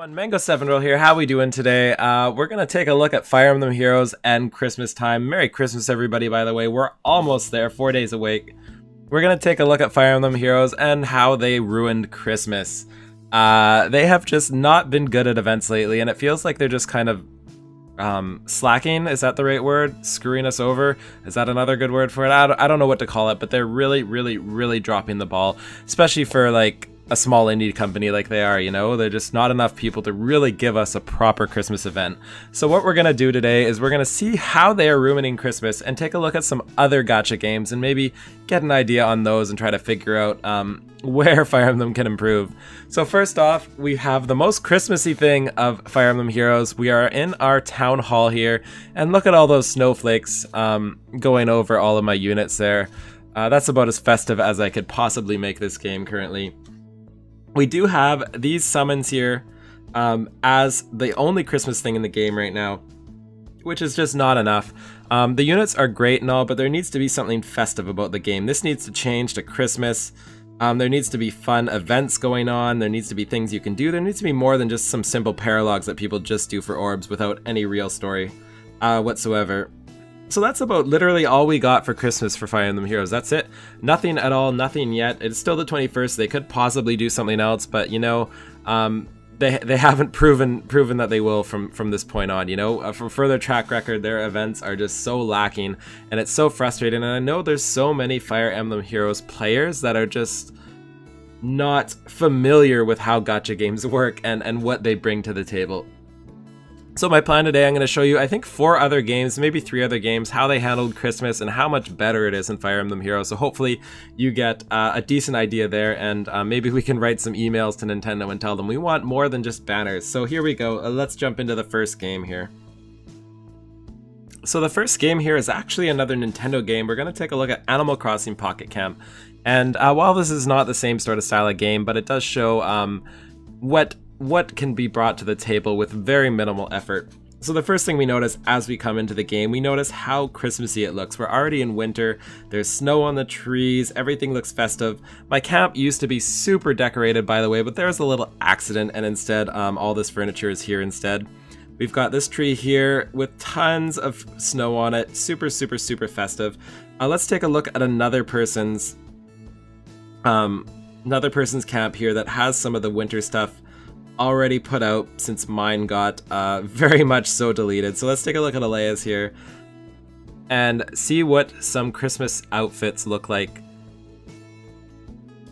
everyone, Mango7Roll here. How we doing today? We're gonna take a look at Fire Emblem Heroes and Christmas time. Merry Christmas, everybody, by the way. We're almost there, 4 days awake. We're gonna take a look at Fire Emblem Heroes and how they ruined Christmas. They have just not been good at events lately, and it feels like they're just kind of slacking. Is that the right word? Screwing us over? Is that another good word for it? I don't know what to call it, but they're really dropping the ball, especially for like a small indie company like they are, you know? They're just not enough people to really give us a proper Christmas event. So what we're gonna do today is we're gonna see how they are ruining Christmas and take a look at some other gacha games and maybe get an idea on those and try to figure out where Fire Emblem can improve. So first off, we have the most Christmassy thing of Fire Emblem Heroes. We are in our town hall here, and look at all those snowflakes going over all of my units there. That's about as festive as I could possibly make this game currently. We do have these summons here as the only Christmas thing in the game right now, which is just not enough. The units are great and all, but there needs to be something festive about the game. This needs to change to Christmas. There needs to be fun events going on. There needs to be things you can do. There needs to be more than just some simple paralogs that people just do for orbs without any real story whatsoever. So that's about literally all we got for Christmas for Fire Emblem Heroes. That's it. Nothing at all, nothing yet. It's still the 21st. They could possibly do something else, but you know, they haven't proven that they will from this point on, you know? For further track record, their events are just so lacking, and it's so frustrating. And I know there's so many Fire Emblem Heroes players that are just not familiar with how gacha games work and what they bring to the table. So my plan today, I'm going to show you, I think, 4 other games, maybe 3 other games, how they handled Christmas and how much better it is in Fire Emblem Heroes. So hopefully you get a decent idea there, and maybe we can write some emails to Nintendo and tell them we want more than just banners. So here we go. Let's jump into the first game here. So the first game here is actually another Nintendo game. We're going to take a look at Animal Crossing Pocket Camp. And while this is not the same sort of style of game, but it does show what can be brought to the table with very minimal effort. So the first thing we notice as we come into the game, we notice how Christmassy it looks. We're already in winter, there's snow on the trees, everything looks festive. My camp used to be super decorated, by the way, but there was a little accident, and instead all this furniture is here instead. We've got this tree here with tons of snow on it, super festive. Let's take a look at another person's camp here that has some of the winter stuff already put out, since mine got very much so deleted. So let's take a look at Alea's here and see what some Christmas outfits look like.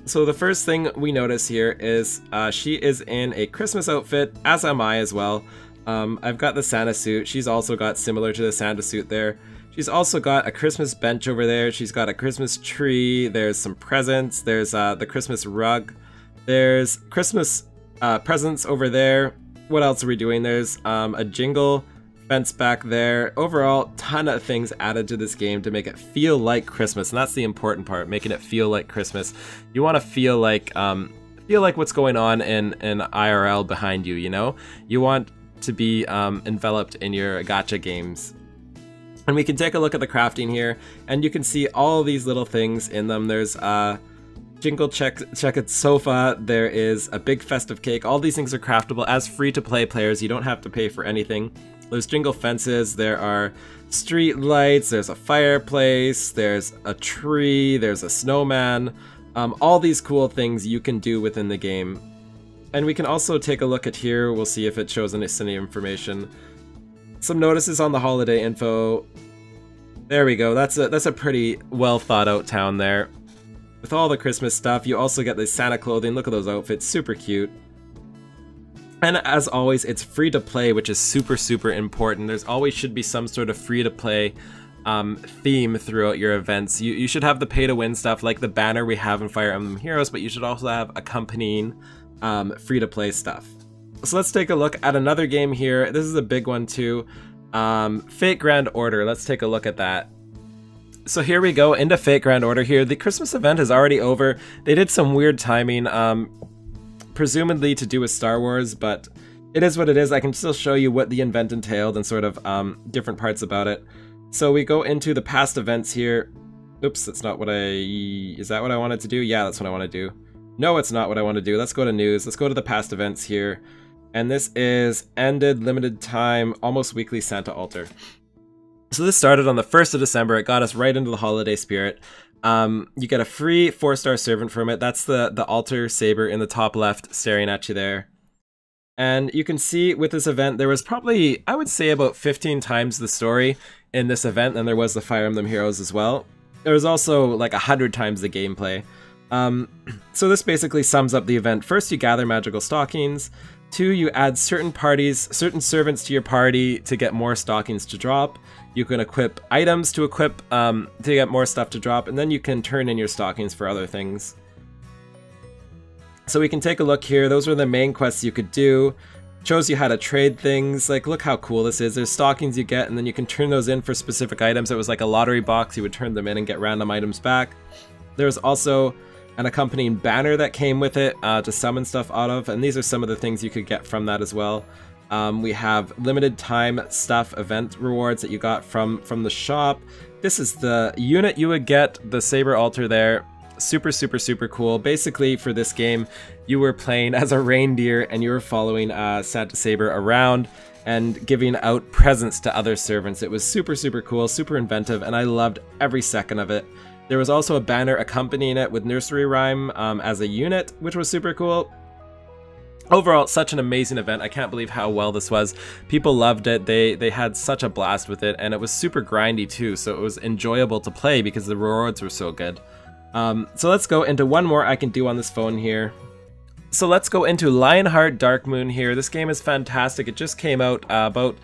So the first thing we notice here is she is in a Christmas outfit, as am I as well. I've got the Santa suit. She's also got similar to the Santa suit there. She's also got a Christmas bench over there. She's got a Christmas tree. There's some presents. There's the Christmas rug. There's Christmas presents over there. What else are we doing? There's a jingle fence back there. Overall, ton of things added to this game to make it feel like Christmas, and that's the important part, making it feel like Christmas. You want to feel like what's going on in IRL behind you, you know? You want to be enveloped in your gacha games. And we can take a look at the crafting here, and you can see all these little things in them. There's jingle checkered sofa, there is a big festive cake. All these things are craftable as free-to-play players. You don't have to pay for anything. There's jingle fences, there are street lights, there's a fireplace, there's a tree, there's a snowman. All these cool things you can do within the game. And we can also take a look at here. We'll see if it shows any information. Some notices on the holiday info. There we go. That's a pretty well thought out town there. With all the Christmas stuff, you also get the Santa clothing. Look at those outfits, super cute. And as always, it's free to play, which is super important. There's always should be some sort of free to play theme throughout your events. You should have the pay to win stuff like the banner we have in Fire Emblem Heroes, but you should also have accompanying free to play stuff. So let's take a look at another game here. This is a big one too. Fate Grand Order. Let's take a look at that. So here we go into Fate Grand Order here. The Christmas event is already over. They did some weird timing, presumably to do with Star Wars, but it is what it is. I can still show you what the event entailed and sort of different parts about it. So we go into the past events here. Oops, that's not what is that what I wanted to do? Yeah, that's what I want to do. No, it's not what I want to do. Let's go to news. Let's go to the past events here. And this is ended, limited time, almost weekly Santa altar. So this started on the 1st of December. It got us right into the holiday spirit. You get a free 4-star servant from it. That's the altar saber in the top left staring at you there. And you can see with this event, there was probably, I would say, about 15 times the story in this event than there was the Fire Emblem Heroes as well. There was also like 100 times the gameplay. So this basically sums up the event. First, you gather magical stockings. 2, you add certain servants to your party to get more stockings to drop. You can equip items to get more stuff to drop, and then you can turn in your stockings for other things. So we can take a look here. Those were the main quests you could do. Shows you how to trade things. Like, look how cool this is. There's stockings you get, and then you can turn those in for specific items. It was like a lottery box. You would turn them in and get random items back. There's also an accompanying banner that came with it to summon stuff out of, and these are some of the things you could get from that as well. We have limited time stuff, event rewards that you got from the shop. This is the unit you would get, the Saber Altar there. Super, super, super cool. Basically, for this game, you were playing as a reindeer and you were following Santa Saber around and giving out presents to other servants. It was super, super cool, super inventive, and I loved every second of it. There was also a banner accompanying it with nursery rhyme as a unit, which was super cool. Overall, such an amazing event. I can't believe how well this was. People loved it. They had such a blast with it, and it was super grindy too, so it was enjoyable to play because the rewards were so good. So let's go into one more I can do on this phone here. So let's go into Lionheart Dark Moon here. This game is fantastic. It just came out about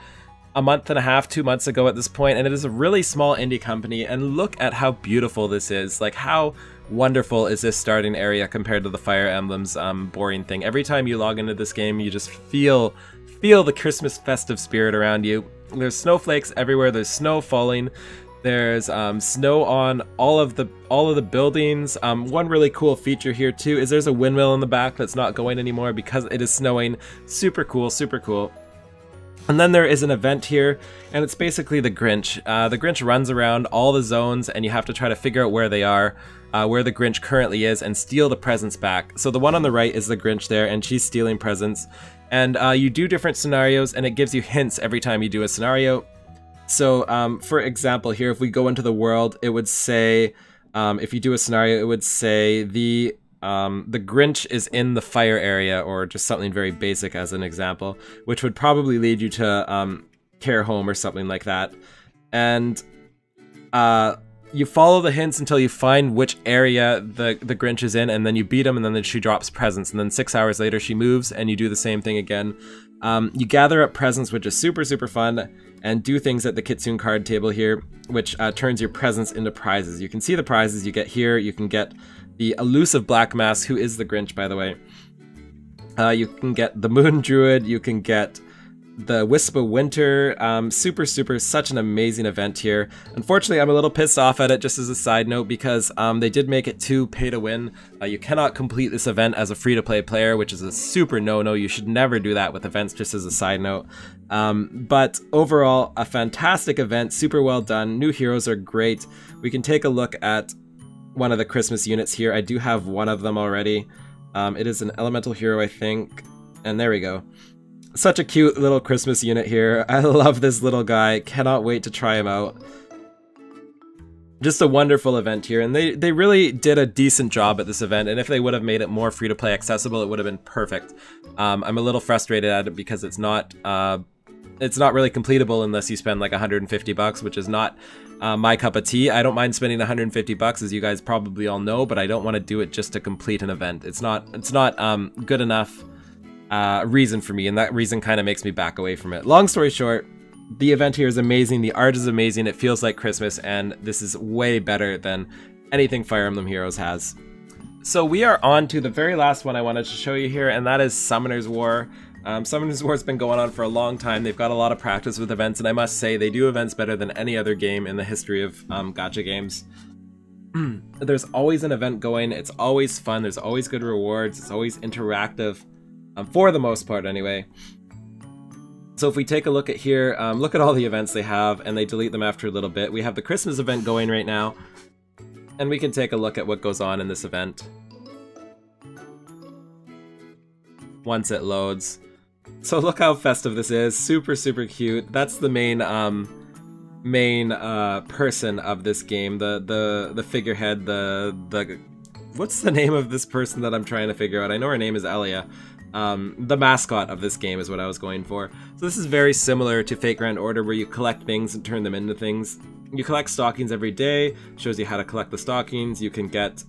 a month and a half, 2 months ago at this point, and it is a really small indie company, and look at how beautiful this is. Like, how wonderful is this starting area compared to the Fire Emblem's boring thing. Every time you log into this game, you just feel the Christmas festive spirit around you. There's snowflakes everywhere, there's snow falling. There's snow on all of the buildings. One really cool feature here too is there's a windmill in the back that's not going anymore because it is snowing. Super cool, super cool. And then there is an event here, and it's basically the Grinch. The Grinch runs around all the zones, and you have to try to figure out where they are, where the Grinch currently is, and steal the presents back. So the one on the right is the Grinch there, and she's stealing presents. And you do different scenarios, and it gives you hints every time you do a scenario. So, for example, here, if we go into the world, it would say, if you do a scenario, it would say the Grinch is in the fire area, or just something very basic as an example, which would probably lead you to Care Home or something like that. And you follow the hints until you find which area the Grinch is in, and then you beat him, and then she drops presents, and then 6 hours later she moves, and you do the same thing again. You gather up presents, which is super, super fun, and do things at the Kitsune card table here, which turns your presents into prizes. You can see the prizes you get here. You can get the elusive Black Mask, who is the Grinch, by the way. You can get the Moon Druid. You can get the Wisp of Winter. Super, such an amazing event here. Unfortunately, I'm a little pissed off at it, just as a side note, because they did make it too pay to win. You cannot complete this event as a free-to-play player, which is a super no-no. You should never do that with events, just as a side note. But overall, a fantastic event, super well done. New heroes are great. We can take a look at one of the Christmas units here. I do have one of them already. It is an elemental hero, I think. And there we go. Such a cute little Christmas unit here. I love this little guy. Cannot wait to try him out. Just a wonderful event here, and they really did a decent job at this event, and if they would have made it more free-to-play accessible, it would have been perfect. I'm a little frustrated at it because it's not really completable unless you spend like 150 bucks, which is not my cup of tea. I don't mind spending 150 bucks, as you guys probably all know, but I don't want to do it just to complete an event. It's not good enough reason for me, and that reason kind of makes me back away from it. Long story short, the event here is amazing, the art is amazing, it feels like Christmas, and this is way better than anything Fire Emblem Heroes has. So we are on to the very last one I wanted to show you here, and that is Summoner's War. Summoner's War has been going on for a long time. They've got a lot of practice with events, and I must say they do events better than any other game in the history of gacha games. There's always an event going, it's always fun, there's always good rewards, it's always interactive. For the most part, anyway. So if we take a look at here, look at all the events they have, and they delete them after a little bit. We have the Christmas event going right now, and we can take a look at what goes on in this event once it loads. So look how festive this is. Super, super cute. That's the main person of this game. The figurehead. The what's the name of this person that I'm trying to figure out? I know her name is Elia. The mascot of this game is what I was going for. So this is very similar to Fate Grand Order, where you collect things and turn them into things. You collect stockings every day. Shows you how to collect the stockings. You can get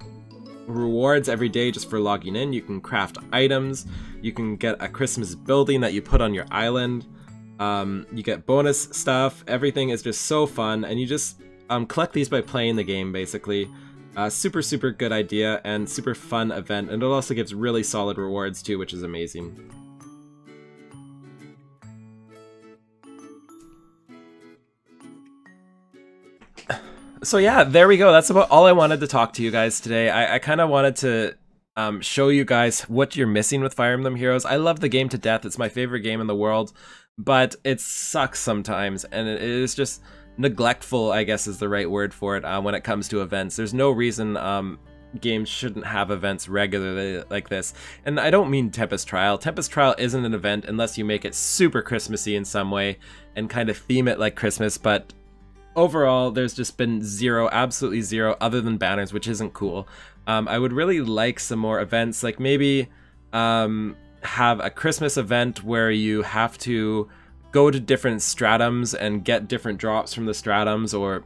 rewards every day just for logging in. You can craft items. You can get a Christmas building that you put on your island. You get bonus stuff. Everything is just so fun, and you just collect these by playing the game, basically. Super, super good idea and super fun event, and it also gives really solid rewards too, which is amazing. So yeah, there we go. That's about all I wanted to talk to you guys today. I kind of wanted to show you guys what you're missing with Fire Emblem Heroes. I love the game to death. It's my favorite game in the world, but it sucks sometimes, and it is just neglectful, I guess is the right word for it, when it comes to events. There's no reason games shouldn't have events regularly like this. And I don't mean Tempest Trial. Tempest Trial isn't an event unless you make it super Christmassy in some way and kind of theme it like Christmas, but overall, there's just been zero, absolutely zero, other than banners, which isn't cool. I would really like some more events, like maybe have a Christmas event where you have to go to different stratums and get different drops from the stratums, or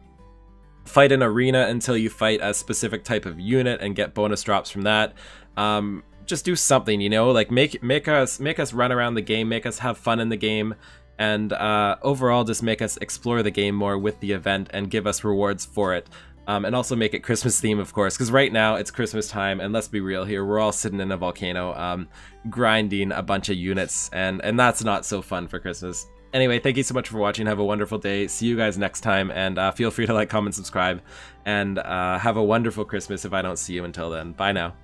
fight an arena until you fight a specific type of unit and get bonus drops from that. Just do something, you know, like make us run around the game, make us have fun in the game, and overall just make us explore the game more with the event and give us rewards for it. And also make it Christmas theme, of course, because right now it's Christmas time, and let's be real here, we're all sitting in a volcano grinding a bunch of units, and that's not so fun for Christmas. Anyway, thank you so much for watching. Have a wonderful day. See you guys next time, and feel free to like, comment, subscribe, and have a wonderful Christmas if I don't see you until then. Bye now.